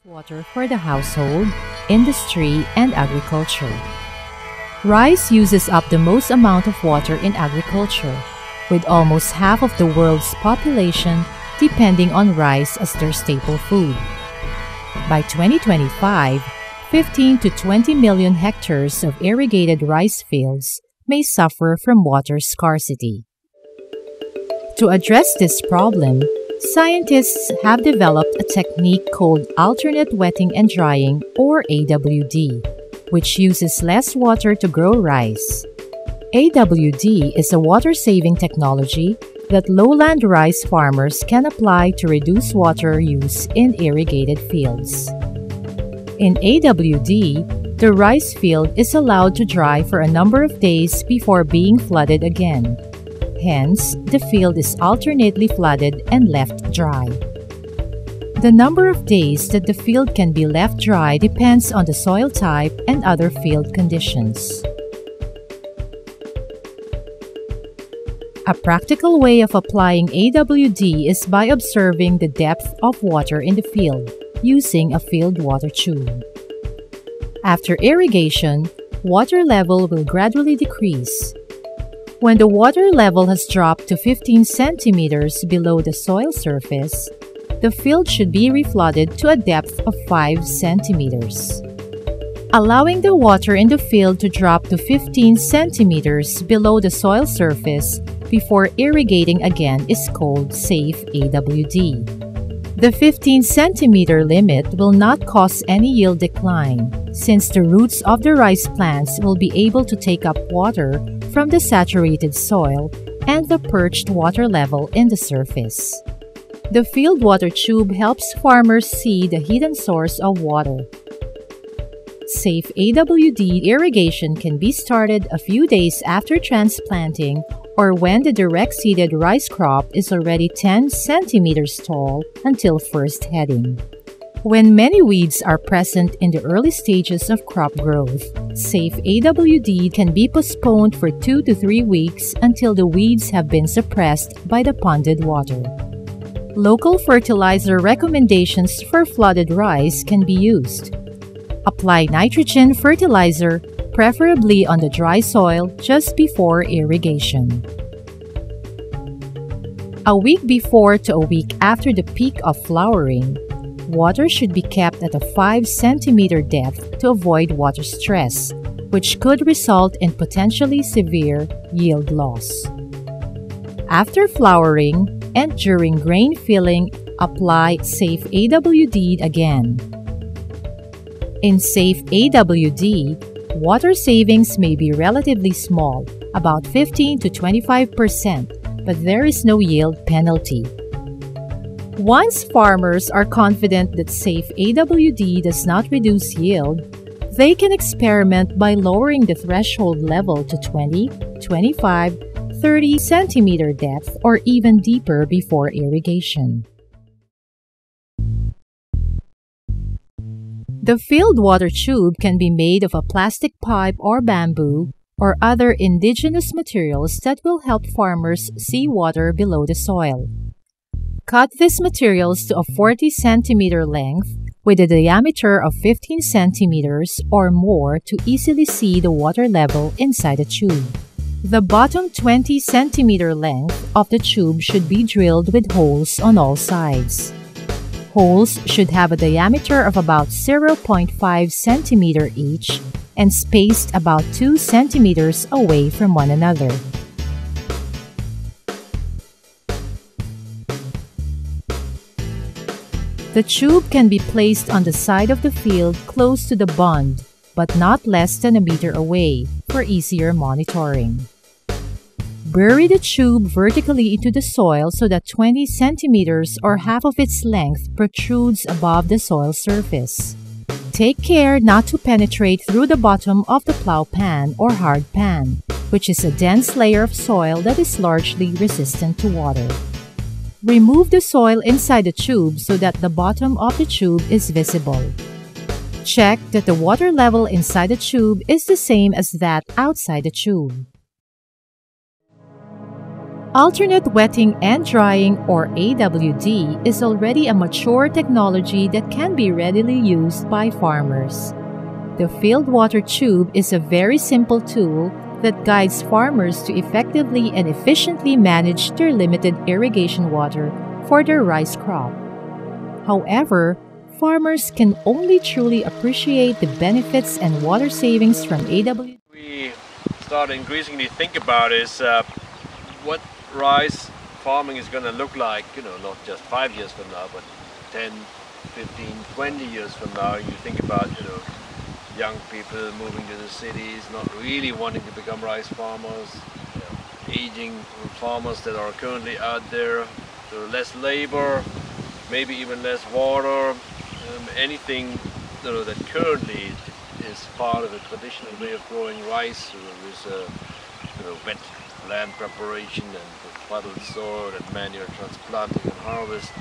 Water for the household, industry, and agriculture. Rice uses up the most amount of water in agriculture, with almost half of the world's population depending on rice as their staple food. By 2025, 15 to 20 million hectares of irrigated rice fields may suffer from water scarcity. To address this problem, scientists have developed a technique called alternate wetting and drying, or AWD, which uses less water to grow rice. AWD is a water-saving technology that lowland rice farmers can apply to reduce water use in irrigated fields. In AWD, the rice field is allowed to dry for a number of days before being flooded again. Hence, the field is alternately flooded and left dry. The number of days that the field can be left dry depends on the soil type and other field conditions. A practical way of applying AWD is by observing the depth of water in the field using a field water tube. After irrigation, water level will gradually decrease. When the water level has dropped to 15 centimeters below the soil surface, the field should be reflooded to a depth of 5 centimeters. Allowing the water in the field to drop to 15 centimeters below the soil surface before irrigating again is called safe AWD. The 15 centimeter limit will not cause any yield decline, since the roots of the rice plants will be able to take up water from the saturated soil and the perched water level in the surface. The field water tube helps farmers see the hidden source of water. Safe AWD irrigation can be started a few days after transplanting or when the direct-seeded rice crop is already 10 centimeters tall until first heading. When many weeds are present in the early stages of crop growth, safe AWD can be postponed for 2 to 3 weeks until the weeds have been suppressed by the ponded water. Local fertilizer recommendations for flooded rice can be used. Apply nitrogen fertilizer, preferably on the dry soil just before irrigation. A week before to a week after the peak of flowering, water should be kept at a 5 centimeter depth to avoid water stress, which could result in potentially severe yield loss. After flowering and during grain filling, apply safe AWD again. In safe AWD, water savings may be relatively small, about 15 to 25%, but there is no yield penalty. Once farmers are confident that safe AWD does not reduce yield, they can experiment by lowering the threshold level to 20, 25, 30 centimeter depth or even deeper before irrigation. The field water tube can be made of a plastic pipe or bamboo or other indigenous materials that will help farmers see water below the soil. Cut these materials to a 40 centimeter length with a diameter of 15 centimeters or more to easily see the water level inside the tube. The bottom 20 centimeter length of the tube should be drilled with holes on all sides. Holes should have a diameter of about 0.5 centimeter each and spaced about 2 centimeters away from one another. The tube can be placed on the side of the field close to the bund, but not less than a meter away for easier monitoring. Bury the tube vertically into the soil so that 20 centimeters or half of its length protrudes above the soil surface. Take care not to penetrate through the bottom of the plow pan or hard pan, which is a dense layer of soil that is largely resistant to water. Remove the soil inside the tube so that the bottom of the tube is visible. Check that the water level inside the tube is the same as that outside the tube. Alternate wetting and drying, or AWD, is already a mature technology that can be readily used by farmers. The field water tube is a very simple tool that guides farmers to effectively and efficiently manage their limited irrigation water for their rice crop. However, farmers can only truly appreciate the benefits and water savings from AWD. We start increasingly think about is what rice farming is going to look like, not just 5 years from now, but 10, 15, 20 years from now. You think about, young people moving to the cities, not really wanting to become rice farmers, aging farmers that are currently out there, so less labor, maybe even less water, anything that currently is part of a traditional way of growing rice with wet land preparation and puddled soil and manual transplanting and harvest.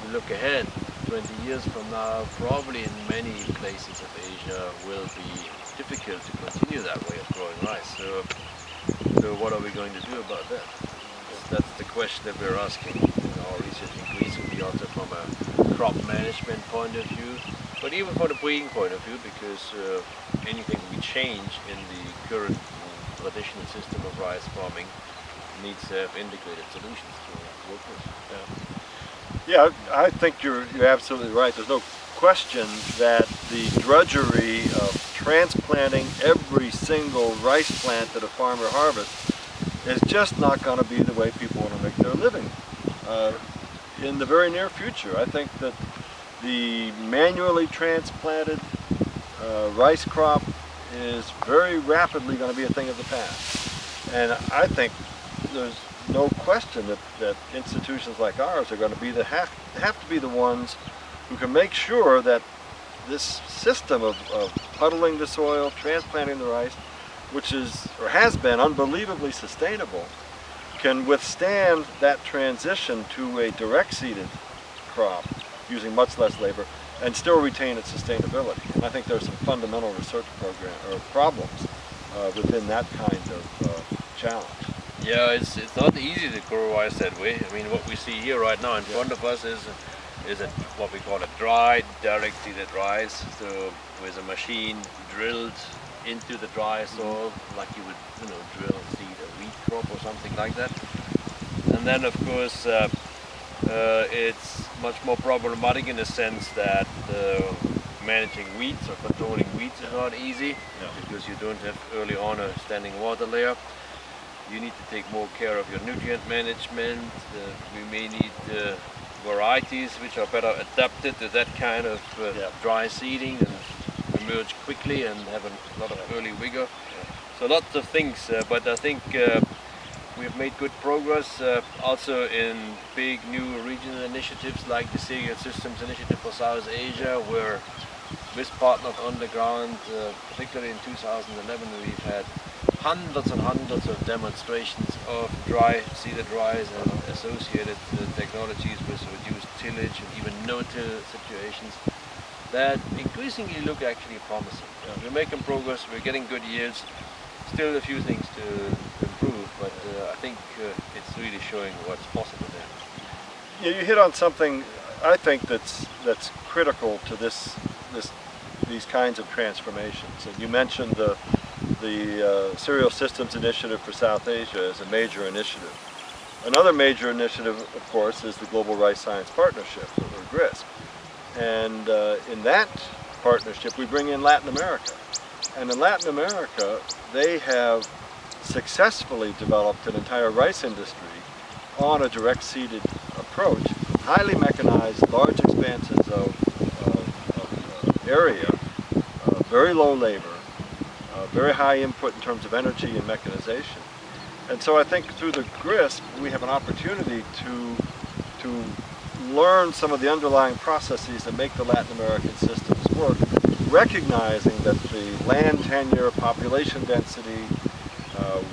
We look ahead 20 years from now, probably in many places of Asia will be difficult to continue that way of growing rice. So what are we going to do about that? That's the question that we're asking in our research, increasingly also from a crop management point of view, but even from the breeding point of view, because anything we change in the current traditional system of rice farming needs to have integrated solutions to work with. Yeah, I think you're absolutely right. There's no question that the drudgery of transplanting every single rice plant that a farmer harvests is just not going to be the way people want to make their living. In the very near future, I think that the manually transplanted rice crop is very rapidly going to be a thing of the past. And I think there's no question that institutions like ours are going to be have to be the ones who can make sure that this system of puddling the soil, transplanting the rice, which is or has been unbelievably sustainable, can withstand that transition to a direct seeded crop using much less labor and still retain its sustainability. And I think there's some fundamental research program or problems within that kind of challenge. Yeah, it's not easy to grow rice that way. I mean, what we see here right now in front of us is what we call a dry, direct seeded rice. So with a machine drilled into the dry soil, like you would, drill seed a wheat crop or something like that. And then, of course, it's much more problematic in the sense that managing weeds or controlling weeds is not easy, because you don't have early on a standing water layer. You need to take more care of your nutrient management. We may need varieties which are better adapted to that kind of dry seeding and emerge quickly and have a lot of early vigor. So lots of things, but I think we've made good progress also in big new regional initiatives like the Cereal Systems Initiative for South Asia, where with partners on the ground, particularly in 2011, we've had hundreds and hundreds of demonstrations of seeded rice and associated technologies with reduced tillage and even no-till situations that increasingly look actually promising. We're making progress, we're getting good yields, still a few things to improve, but I think it's really showing what's possible there. Yeah, you hit on something I think that's critical to these kinds of transformations. And you mentioned the Cereal Systems Initiative for South Asia as a major initiative. Another major initiative, of course, is the Global Rice Science Partnership, or GRISP. And in that partnership, we bring in Latin America. And in Latin America, they have successfully developed an entire rice industry on a direct seeded approach, highly mechanized, large expanses of area, very low labor, very high input in terms of energy and mechanization. And so I think through the GRISP, we have an opportunity to learn some of the underlying processes that make the Latin American systems work, recognizing that the land tenure, population density,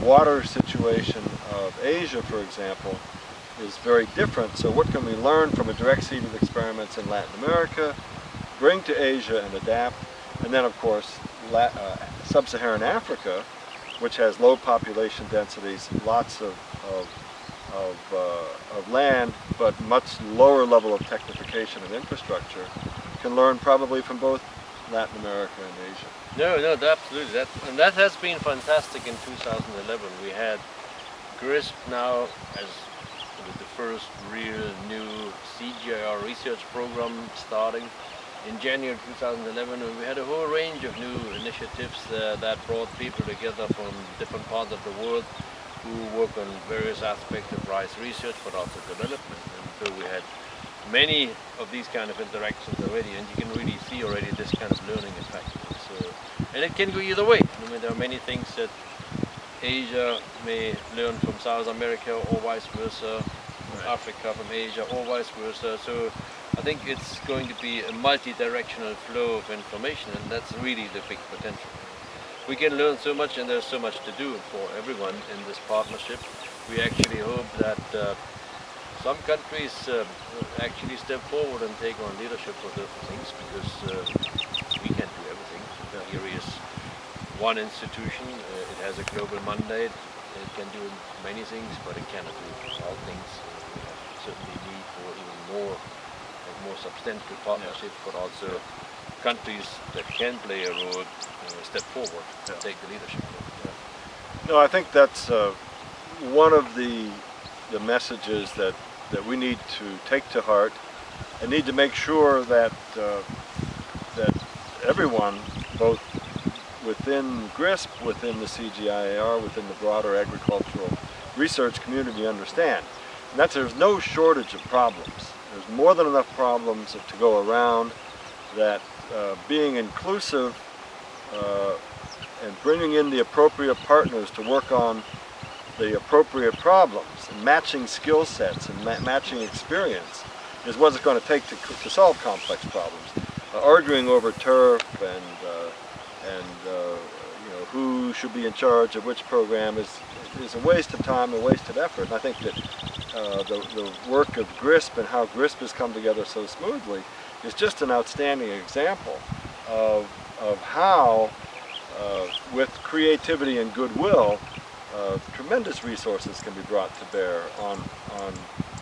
water situation of Asia, for example, is very different. So what can we learn from a direct seeded experiments in Latin America, bring to Asia and adapt? And then, of course, Sub-Saharan Africa, which has low population densities, lots of of land, but much lower level of technification and infrastructure, can learn probably from both Latin America and Asia. No, absolutely. And that has been fantastic in 2011. We had GRISP now as the first real new CGIAR research program starting in January 2011, and we had a whole range of new initiatives that brought people together from different parts of the world who work on various aspects of rice research but also development. And so we had many of these kind of interactions already, and you can really see already this kind of learning effect. So, and it can go either way. I mean, there are many things that Asia may learn from South America or vice versa, from Africa from Asia or vice versa. So I think it's going to be a multi-directional flow of information, and that's really the big potential. We can learn so much, and there's so much to do for everyone in this partnership. We actually hope that some countries actually step forward and take on leadership for certain things, because we can't do everything. Here is one institution, it has a global mandate, it can do many things, but it cannot do all things. We have certainly need for even more substantial partnerships, but also countries that can play a role step forward and take the leadership. No, I think that's one of the messages that we need to take to heart, and need to make sure that that everyone, both within GRISP, within the CGIAR, within the broader agricultural research community, understand. And that's there's no shortage of problems. There's more than enough problems to go around, that being inclusive and bringing in the appropriate partners to work on the appropriate problems, and matching skill sets and matching experience is what it's going to take to solve complex problems. Arguing over turf and you know, who should be in charge of which program is a waste of time, a waste of effort. And I think that the work of GRISP and how GRISP has come together so smoothly is just an outstanding example of how, with creativity and goodwill, tremendous resources can be brought to bear on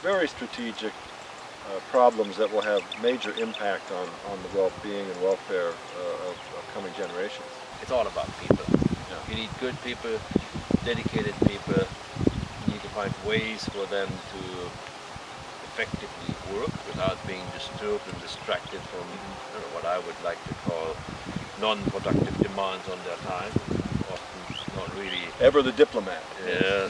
very strategic problems that will have major impact on the well-being and welfare of coming generations. It's all about people. You need good people, dedicated people. You need to find ways for them to effectively work without being disturbed and distracted from what I would like to call non-productive demands on their time. Often not really. Ever the diplomat. Yeah.